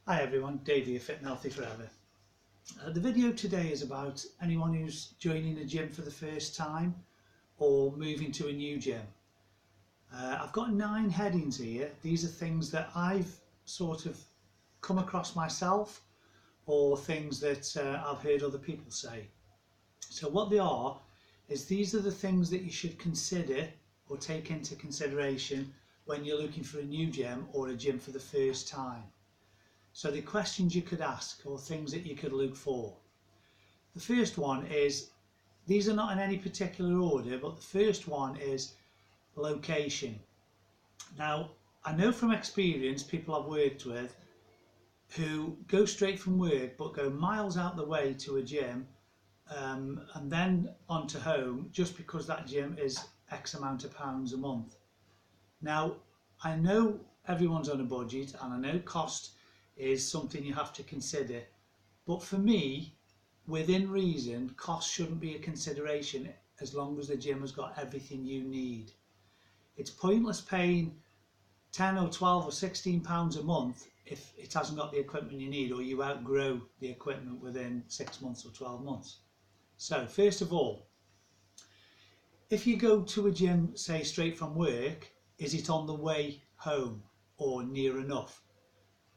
Hi everyone, Dave here, Fit and Healthy Forever. The video today is about anyone who's joining a gym for the first time or moving to a new gym. I've got 9 headings here. These are things that I've sort of come across myself or things that I've heard other people say. So what they are is these are the things that you should consider or take into consideration when you're looking for a new gym or a gym for the first time. So the questions you could ask or things that you could look for. The first one is, these are not in any particular order, but the first one is location. Now, I know from experience people I've worked with who go straight from work but go miles out the way to a gym and then onto home just because that gym is X amount of pounds a month. Now, I know everyone's on a budget and I know cost is something you have to consider, but for me, within reason, cost shouldn't be a consideration as long as the gym has got everything you need. It's pointless paying 10 or 12 or 16 pounds a month if it hasn't got the equipment you need or you outgrow the equipment within 6 months or 12 months. So first of all, if you go to a gym, say straight from work, is it on the way home or near enough?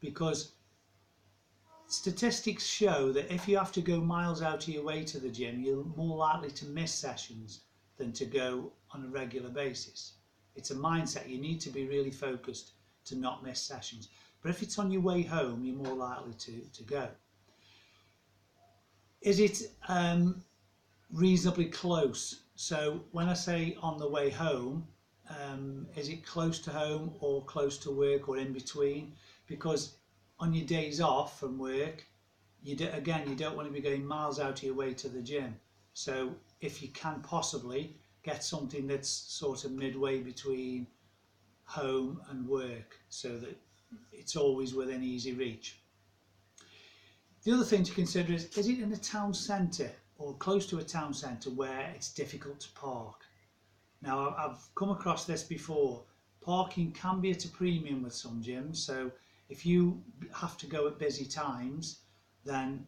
Because statistics show that if you have to go miles out of your way to the gym, you're more likely to miss sessions than to go on a regular basis. It's a mindset. You need to be really focused to not miss sessions. But if it's on your way home, you're more likely to go. Is it reasonably close? So when I say on the way home, is it close to home or close to work or in between? Because on your days off from work, you don't want to be going miles out of your way to the gym. So if you can possibly get something that's sort of midway between home and work so that it's always within easy reach. The other thing to consider is it in a town centre or close to a town centre where it's difficult to park? Now, I've come across this before. Parking can be at a premium with some gyms, so if you have to go at busy times, then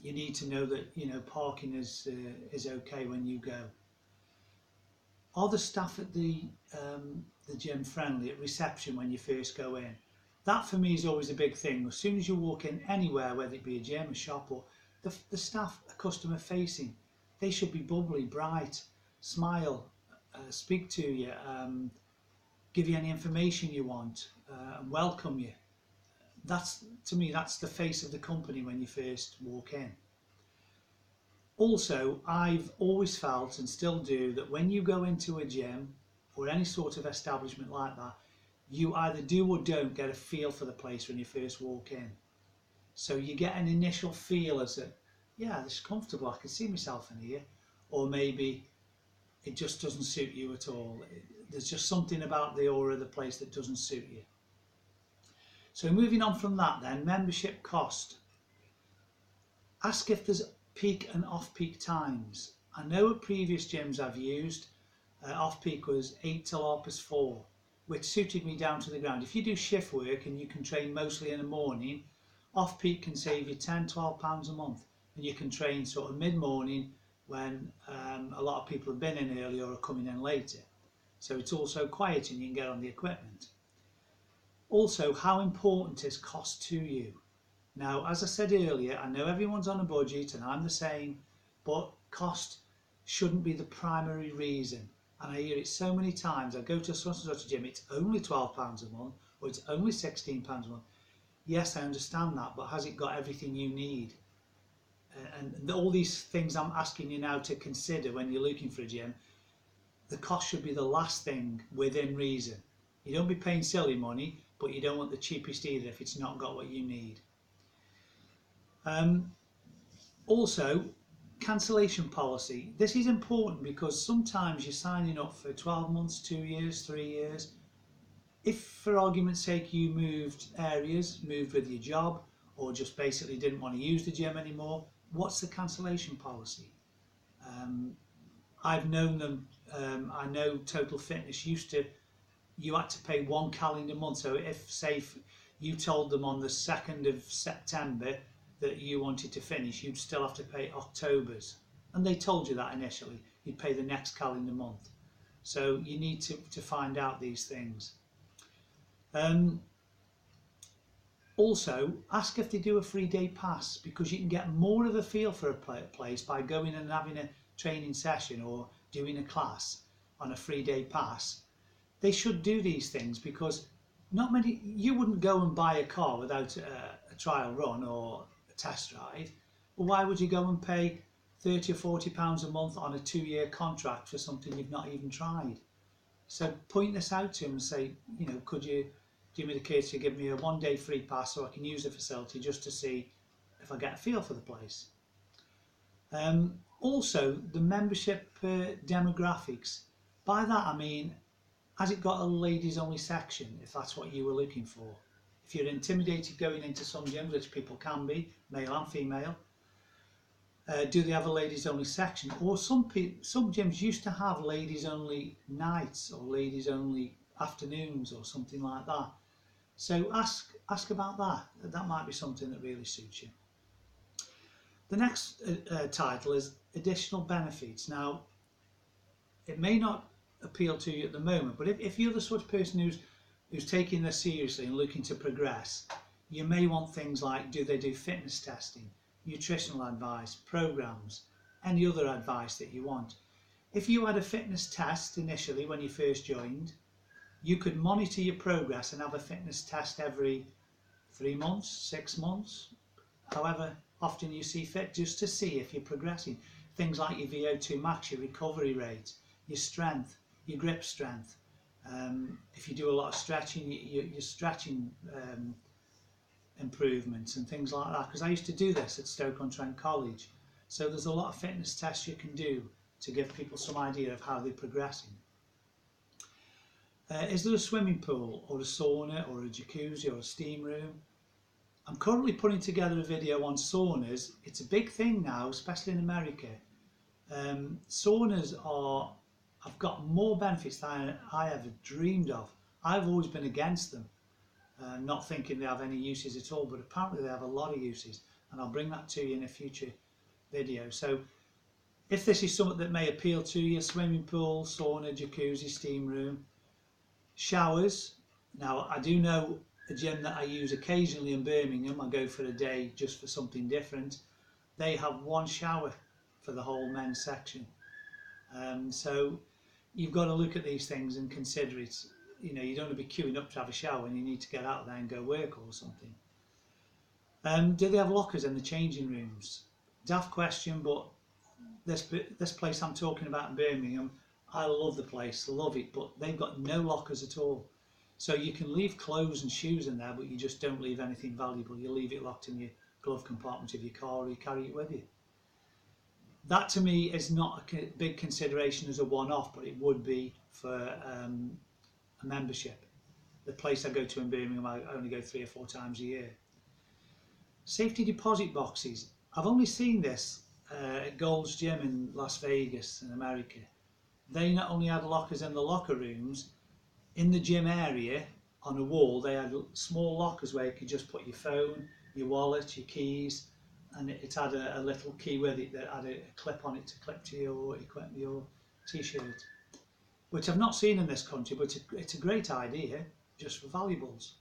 you need to know that parking is okay when you go. Are the staff at the gym friendly at reception when you first go in? That for me is always a big thing. As soon as you walk in anywhere, whether it be a gym, a shop, or the staff are customer facing, they should be bubbly, bright, smile, speak to you, give you any information you want, and welcome you. To me, that's the face of the company when you first walk in. Also, I've always felt and still do that when you go into a gym or any sort of establishment like that, you either do or don't get a feel for the place when you first walk in. So you get an initial feel as that, yeah, this is comfortable, I can see myself in here, or maybe it just doesn't suit you at all. There's just something about the aura of the place that doesn't suit you. So moving on from that then, membership cost. Ask if there's peak and off-peak times. I know at previous gyms I've used, off-peak was 8 till 4, which suited me down to the ground. If you do shift work and you can train mostly in the morning, off-peak can save you £10–12 a month, and you can train sort of mid-morning when a lot of people have been in early or are coming in later. So it's also quiet and you can get on the equipment. Also, how important is cost to you? Now, as I said earlier, I know everyone's on a budget and I'm the same, but cost shouldn't be the primary reason. And I hear it so many times. I go to such and such a gym, it's only £12 a month or it's only £16 a month. Yes, I understand that, but has it got everything you need? And all these things I'm asking you now to consider when you're looking for a gym, the cost should be the last thing within reason. You don't be paying silly money, but you don't want the cheapest either if it's not got what you need. Also, cancellation policy. This is important because sometimes you're signing up for 12 months, 2 years, 3 years. If, for argument's sake, you moved areas, moved with your job, or just basically didn't want to use the gym anymore, what's the cancellation policy? I've known them. I know Total Fitness you had to pay 1 calendar month. So if, say, you told them on the 2nd of September that you wanted to finish, you'd still have to pay October's. And they told you that initially. You'd pay the next calendar month. So you need to find out these things. Also, ask if they do a 3-day pass, because you can get more of a feel for a place by going and having a training session or doing a class on a 3-day pass. They should do these things, because not many, you wouldn't go and buy a car without a trial run or a test drive. Well, why would you go and pay £30 or £40 a month on a 2-year contract for something you've not even tried? So point this out to them and say, you know, could you do me the courtesy to give me a 1-day free pass so I can use the facility just to see if I get a feel for the place. Also, the membership demographics. By that I mean, has it got a ladies only section, if that's what you were looking for? If you're intimidated going into some gyms, which people can be, male and female, do they have a ladies only section? Or some gyms used to have ladies only nights or ladies only afternoons or something like that. So ask about that. That might be something that really suits you. The next title is additional benefits. Now, it may not appeal to you at the moment, but if you're the sort of person who's taking this seriously and looking to progress, you may want things like, do they do fitness testing, nutritional advice, programs, any other advice that you want. If you had a fitness test initially when you first joined, you could monitor your progress and have a fitness test every 3 months, 6 months, however often you see fit, just to see if you're progressing. Things like your VO2 max, your recovery rate, your strength, your grip strength. If you do a lot of stretching, your stretching improvements and things like that. Because I used to do this at Stoke-on-Trent College. So there's a lot of fitness tests you can do to give people some idea of how they're progressing. Is there a swimming pool or a sauna or a jacuzzi or a steam room? I'm currently putting together a video on saunas. It's a big thing now, especially in America. Saunas have got more benefits than I ever dreamed of. I've always been against them, not thinking they have any uses at all, but apparently they have a lot of uses, and I'll bring that to you in a future video. So if this is something that may appeal to you, swimming pool, sauna, jacuzzi, steam room, showers. Now, I do know a gym that I use occasionally in Birmingham. I go for a day just for something different. They have one shower for the whole men's section. So you've got to look at these things and consider it. You know, you don't want to be queuing up to have a shower and you need to get out there and go work or something. Do they have lockers in the changing rooms? Daft question, but this place I'm talking about in Birmingham, I love the place, love it, but they've got no lockers at all. So you can leave clothes and shoes in there, but you just don't leave anything valuable. You leave it locked in your glove compartment of your car, or you carry it with you. That to me is not a big consideration as a one-off, but it would be for a membership. The place I go to in Birmingham, I only go 3 or 4 times a year. Safety deposit boxes. I've only seen this at Gold's Gym in Las Vegas in America. They not only had lockers in the locker rooms, in the gym area on a wall they had small lockers where you could just put your phone, your wallet, your keys, and it had a little key with it that had a clip on it to clip to your t-shirt, which I've not seen in this country, but it's a great idea just for valuables.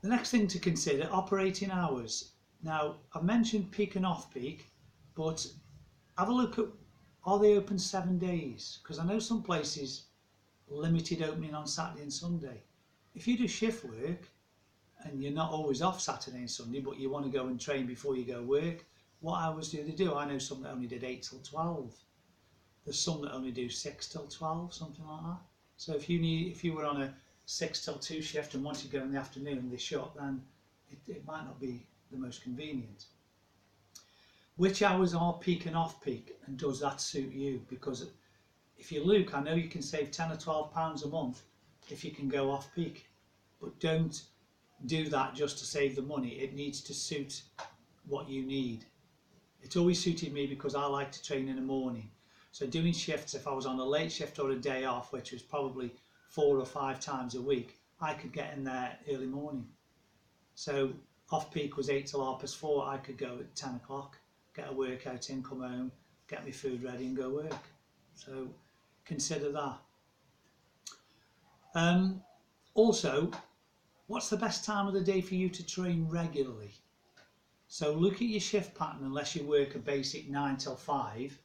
The next thing to consider, operating hours. Now, I've mentioned peak and off-peak, but have a look at, are they open 7 days? Because I know some places limited opening on Saturday and Sunday. If you do shift work and you're not always off Saturday and Sunday, but you want to go and train before you go work, what hours do they do? I know some that only did 8 till 12. There's some that only do 6 till 12, something like that. So if you were on a 6 till 2 shift and wanted to go in the afternoon and they shut, then it might not be the most convenient. Which hours are peak and off peak, and does that suit you? Because if you look, I know you can save £10 or £12 a month if you can go off peak, but don't do that just to save the money. It needs to suit what you need. It always suited me because I like to train in the morning. So doing shifts, if I was on a late shift or a day off, which was probably 4 or 5 times a week, I could get in there early morning. So off peak was 8 till 4:30. I could go at 10 o'clock, get a workout in, come home, get my food ready and go work. So consider that. Also, what's the best time of the day for you to train regularly? So look at your shift pattern, unless you work a basic 9 till 5.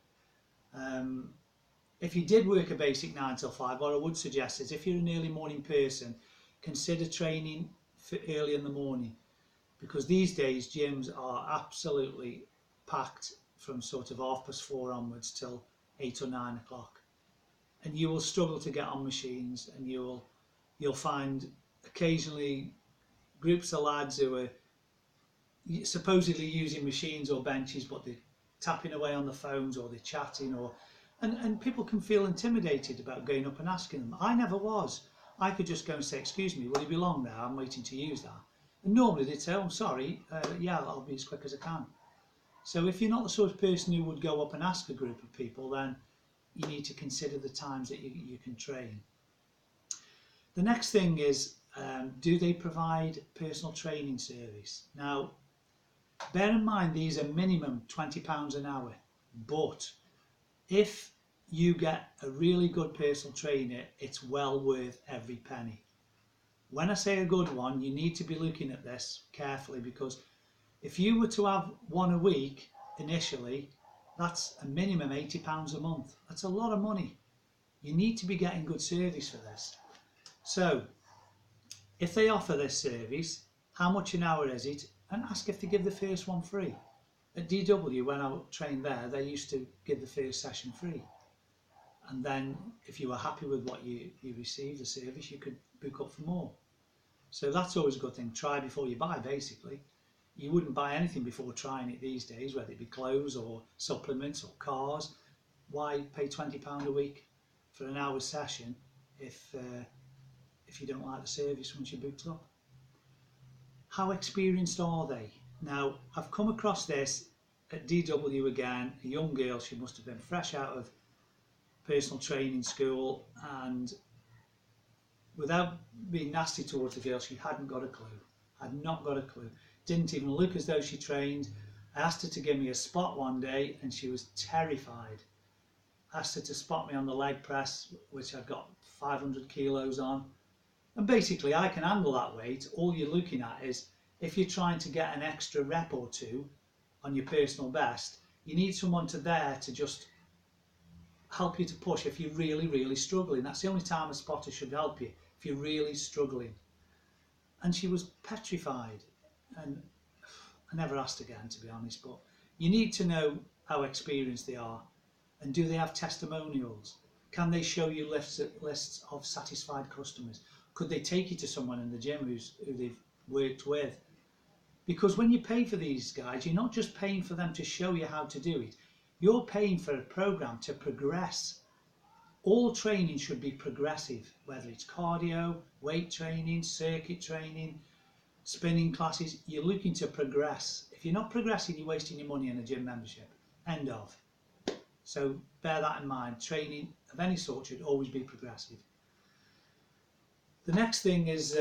If you did work a basic 9 till 5, what I would suggest is if you're an early morning person, consider training for early in the morning, because these days gyms are absolutely packed from sort of 4:30 onwards till 8 or 9 o'clock, and you will struggle to get on machines, and you'll find occasionally groups of lads who are supposedly using machines or benches, but they're tapping away on the phones, or they're chatting, and people can feel intimidated about going up and asking them. I never was. I could just go and say, excuse me, will you be long now? I'm waiting to use that. And normally they'd say, oh, I'm sorry, yeah, I'll be as quick as I can. So if you're not the sort of person who would go up and ask a group of people, then you need to consider the times that you can train. The next thing is, do they provide personal training service? Now, bear in mind these are minimum £20 an hour, but if you get a really good personal trainer, it's well worth every penny. When I say a good one, you need to be looking at this carefully, because if you were to have one a week initially, that's a minimum £80 a month. That's a lot of money. You need to be getting good service for this. So if they offer this service, how much an hour is it? And ask if they give the first one free. At DW, when I trained there, they used to give the first session free. And then if you were happy with what you received, the service, you could book up for more. So that's always a good thing. Try before you buy, basically. You wouldn't buy anything before trying it these days, whether it be clothes or supplements or cars. Why pay £20 a week for an hour's session if you don't like the service once you're booked up? How experienced are they? Now, I've come across this at DW again, a young girl. She must have been fresh out of personal training school, and without being nasty towards the girl, she hadn't got a clue. Had not got a clue. Didn't even look as though she trained. I asked her to give me a spot one day and she was terrified. Asked her to spot me on the leg press, which I'd got 500 kilos on. And basically I can handle that weight. All you're looking at is, if you're trying to get an extra rep or two on your personal best, you need someone there to just help you to push if you're really, really struggling. That's the only time a spotter should help you, if you're really struggling. And she was petrified, and I never asked again, to be honest, but you need to know how experienced they are, and do they have testimonials? Can they show you lists of satisfied customers? Could they take you to someone in the gym who they've worked with? Because when you pay for these guys, you're not just paying for them to show you how to do it, you're paying for a program to progress. All training should be progressive, whether it's cardio, weight training, circuit training, spinning classes. You're looking to progress. If you're not progressing, you're wasting your money on a gym membership. End of. So bear that in mind. Training of any sort should always be progressive. The next thing is,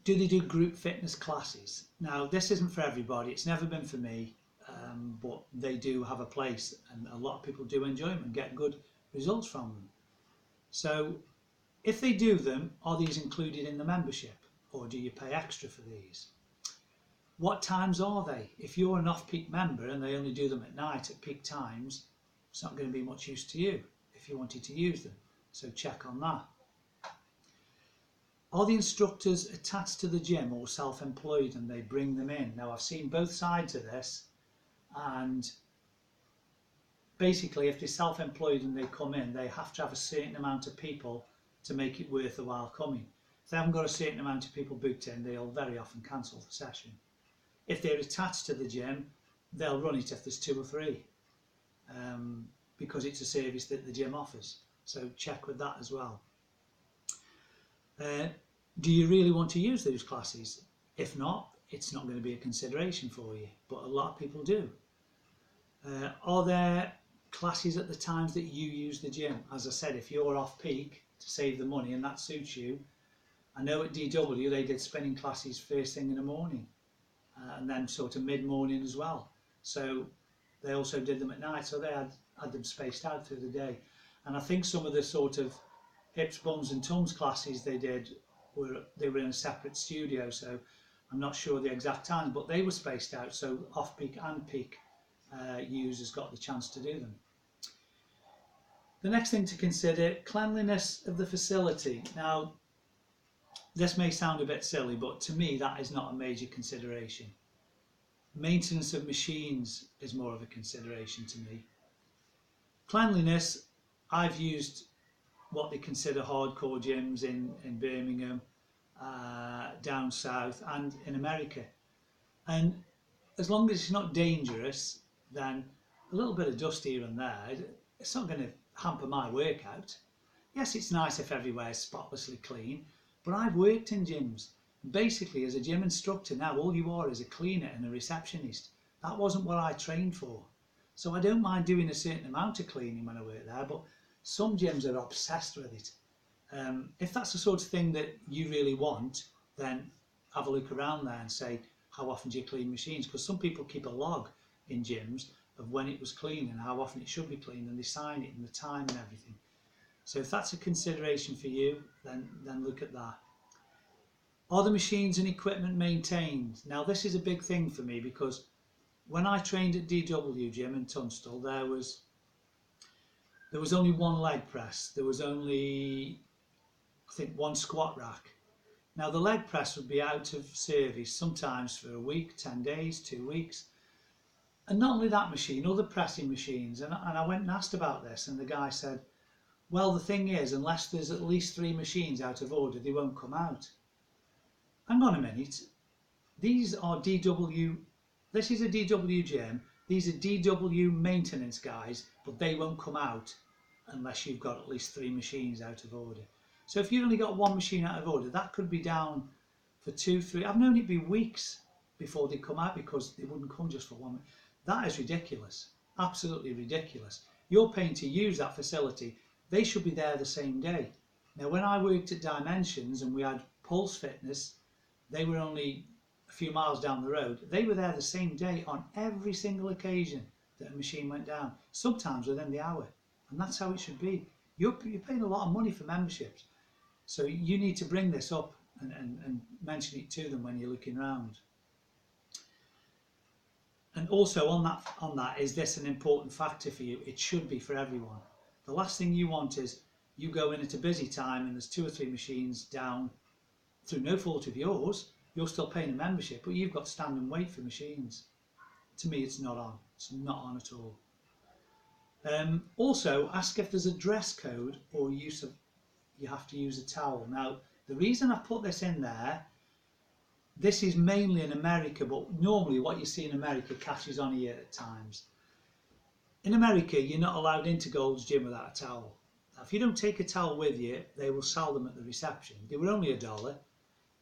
do they do group fitness classes? Now, this isn't for everybody. It's never been for me, but they do have a place, and a lot of people do enjoy them and get good results from them. So if they do them, are these included in the membership, or do you pay extra for these? What times are they? If you're an off-peak member and they only do them at night at peak times, it's not going to be much use to you if you wanted to use them. So check on that. Are the instructors attached to the gym or self-employed and they bring them in? Now, I've seen both sides of this, and basically if they're self-employed and they come in, they have to have a certain amount of people to make it worth the while coming. If they haven't got a certain amount of people booked in, they'll very often cancel the session. If they're attached to the gym, they'll run it if there's 2 or 3, because it's a service that the gym offers. So check with that as well. Do you really want to use those classes? If not, it's not going to be a consideration for you, but a lot of people do. Are there classes at the times that you use the gym? As I said, if you're off peak to save the money and that suits you, I know at DW they did spinning classes first thing in the morning, and then sort of mid-morning as well. So they also did them at night, so they had them spaced out through the day. And I think some of the sort of hips, bums and tums classes they did they were in a separate studio, so I'm not sure the exact time, but they were spaced out, so off-peak and peak users got the chance to do them. The next thing to consider, cleanliness of the facility. Now, this may sound a bit silly, but to me that is not a major consideration. Maintenance of machines is more of a consideration to me. Cleanliness, I've used what they consider hardcore gyms in Birmingham, down south and in America. And as long as it's not dangerous, then a little bit of dust here and there, it's not going to hamper my workout. Yes, it's nice if everywhere is spotlessly clean, but I've worked in gyms. Basically, as a gym instructor now, all you are is a cleaner and a receptionist. That wasn't what I trained for. So I don't mind doing a certain amount of cleaning when I work there, but some gyms are obsessed with it. If that's the sort of thing that you really want, then have a look around there and say, how often do you clean machines? Because some people keep a log in gyms of when it was clean and how often it should be cleaned, and they sign it and the time and everything. So if that's a consideration for you, then look at that. Are the machines and equipment maintained? Now this is a big thing for me, because when I trained at DW Gym in Tunstall, there was only one leg press. There was only, I think, one squat rack. Now the leg press would be out of service sometimes for a week, 10 days, 2 weeks. And not only that machine, other pressing machines. And I went and asked about this, and the guy said, well, the thing is, unless there's at least 3 machines out of order, they won't come out. Hang on a minute. These are DW, this is a DW gym. These are DW maintenance guys, but they won't come out unless you've got at least 3 machines out of order. So if you've only got 1 machine out of order, that could be down for 2, 3. I've known it be weeks before they come out because they wouldn't come just for 1. That is ridiculous. Absolutely ridiculous. You're paying to use that facility. They should be there the same day. Now, when I worked at Dimensions and we had Pulse Fitness, they were only a few miles down the road. They were there the same day on every single occasion that a machine went down, sometimes within the hour. And that's how it should be. You're paying a lot of money for memberships. So you need to bring this up and mention it to them when you're looking around. And also on that, is this an important factor for you? It should be for everyone. The last thing you want is you go in at a busy time and there's 2 or 3 machines down through no fault of yours. You're still paying a membership, but you've got to stand and wait for machines. To me, it's not on. It's not on at all. Also, ask if there's a dress code or you have to use a towel. Now, the reason I've put this in there, this is mainly in America, but normally what you see in America catches on here at times. In America, you're not allowed into Gold's Gym without a towel. Now, if you don't take a towel with you, they will sell them at the reception. They were only $1,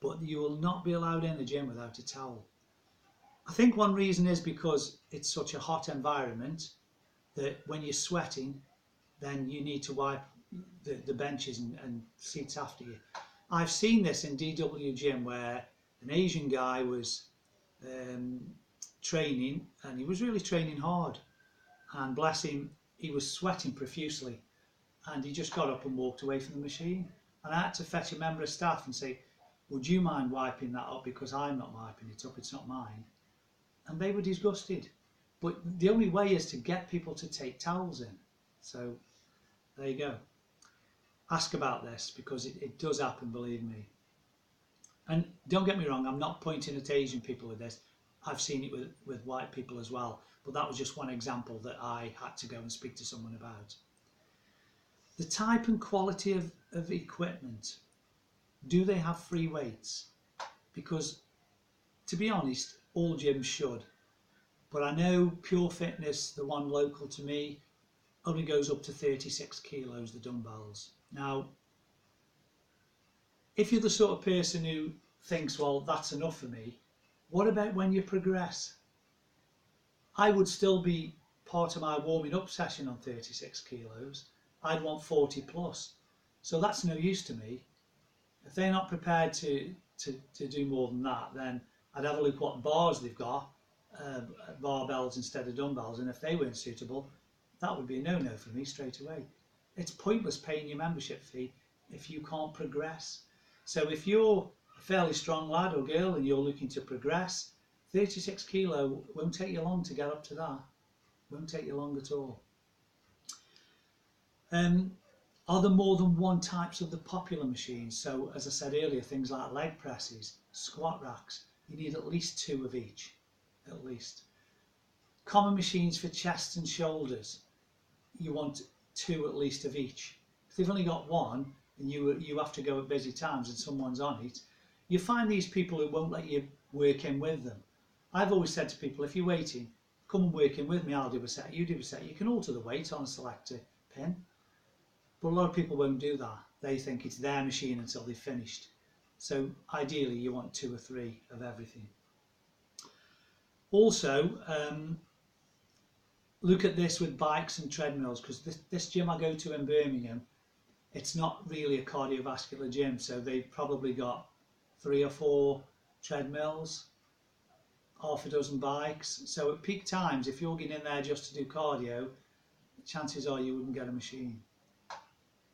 but you will not be allowed in the gym without a towel. I think one reason is because it's such a hot environment that when you're sweating, then you need to wipe the benches and seats after you. I've seen this in DW Gym where an Asian guy was training, and he was really training hard, and bless him, he was sweating profusely, and he just got up and walked away from the machine, and I had to fetch a member of staff and say, would you mind wiping that up, because I'm not wiping it up, it's not mine. And they were disgusted. But the only way is to get people to take towels in. So there you go. Ask about this, because it does happen, believe me. And don't get me wrong, I'm not pointing at Asian people with this. I've seen it with white people as well. But that was just one example that I had to go and speak to someone about. The type and quality of equipment. Do they have free weights? Because, to be honest, all gyms should. But I know Pure Fitness, the one local to me, only goes up to 36 kilos, the dumbbells. Now, if you're the sort of person who thinks, well, that's enough for me, what about when you progress? I would still be part of my warming up session on 36 kilos. I'd want 40 plus. So that's no use to me. If they're not prepared to do more than that, then I'd have a look what bars they've got, barbells instead of dumbbells, and if they weren't suitable, that would be a no-no for me straight away. It's pointless paying your membership fee if you can't progress. So if you're a fairly strong lad or girl and you're looking to progress, 36 kilo won't take you long to get up to that. Won't take you long at all. Are there more than one types of the popular machines? So as I said earlier, things like leg presses, squat racks, you need at least 2 of each, at least. Common machines for chest and shoulders, you want 2 at least of each. If they've only got 1 and you have to go at busy times and someone's on it, you find these people who won't let you work in with them. I've always said to people, if you're waiting, come and work in with me, I'll do a set, you do a set. You can alter the weight on a selector pin, but a lot of people won't do that. They think it's their machine until they've finished. So ideally you want 2 or 3 of everything. Also, look at this with bikes and treadmills, because this gym I go to in Birmingham, it's not really a cardiovascular gym, so they've probably got 3 or 4 treadmills, half a dozen bikes. So at peak times, if you're getting in there just to do cardio, chances are you wouldn't get a machine.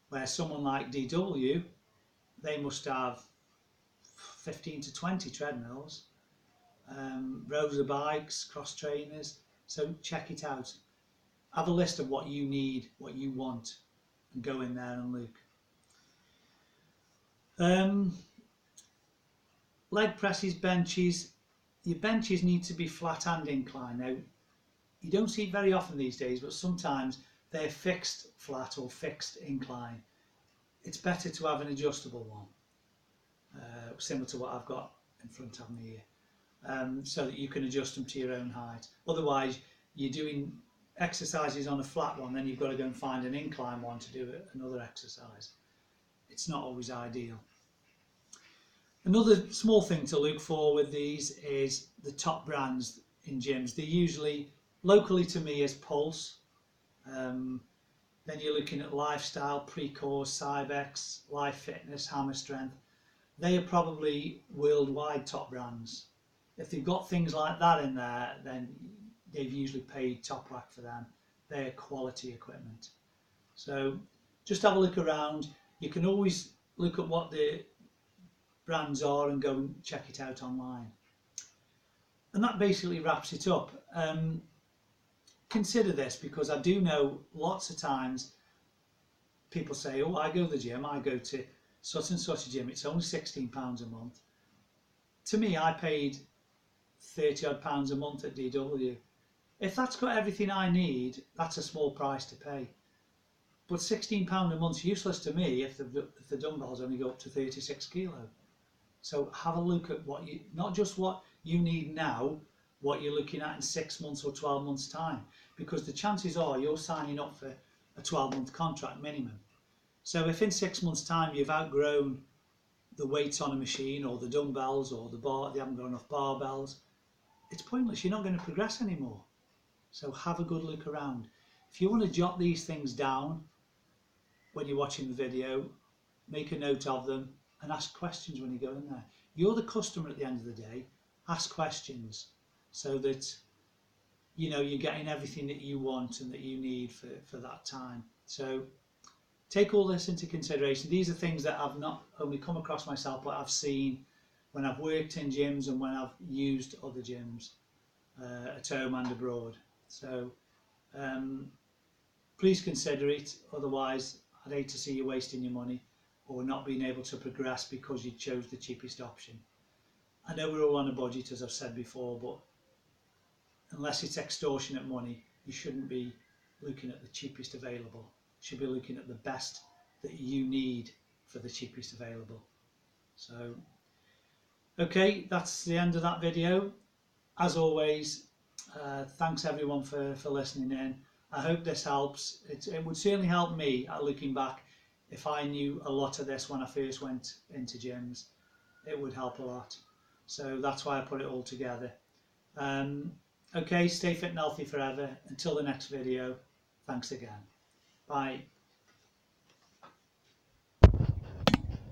Where someone like DW, they must have 15 to 20 treadmills, rows of bikes, cross trainers. So check it out. Have a list of what you need, what you want, and go in there and look. Leg presses, benches. Your benches need to be flat and incline. Now, you don't see it very often these days, but sometimes they're fixed flat or fixed incline. It's better to have an adjustable one, similar to what I've got in front of me here, so that you can adjust them to your own height. Otherwise, you're doing exercises on a flat one, then you've got to go and find an incline one to do another exercise. It's not always ideal. Another small thing to look for with these is the top brands in gyms. They're usually, locally to me, is Pulse. Then you're looking at Lifestyle, Precor, Cybex, Life Fitness, Hammer Strength. They are probably worldwide top brands. If they've got things like that in there, then they've usually paid top rack for them. They're quality equipment. So just have a look around. You can always look at what the brands are and go and check it out online. And that basically wraps it up. Consider this, because I do know lots of times people say, oh, I go to the gym, I go to such and such a gym, it's only £16 a month. To me, I paid £30 odd a month at DW. If that's got everything I need, that's a small price to pay. But £16 a month's useless to me if the dumbbells only go up to 36 kilo. So have a look at what you, not just what you need now, what you're looking at in 6 months or 12 months time, because the chances are you're signing up for a 12-month contract minimum. So if in 6 months time you've outgrown the weights on a machine or the dumbbells or the bar, they haven't got enough barbells, it's pointless, you're not going to progress anymore. So have a good look around. If you want to jot these things down when you're watching the video, make a note of them and ask questions when you go in there. You're the customer at the end of the day. Ask questions so that you know you're getting everything that you want and that you need for that time. So take all this into consideration. These are things that I've not only come across myself, but I've seen when I've worked in gyms and when I've used other gyms at home and abroad. So please consider it, otherwise I'd hate to see you wasting your money or not being able to progress because you chose the cheapest option. I know we're all on a budget, as I've said before, but unless it's extortionate money, you shouldn't be looking at the cheapest available. You should be looking at the best that you need for the cheapest available. So, okay, that's the end of that video. As always, thanks everyone for listening in. I hope this helps. It would certainly help me at looking back. If I knew a lot of this when I first went into gyms, it would help a lot. So that's why I put it all together. Okay, stay fit and healthy forever. Until the next video, thanks again. Bye.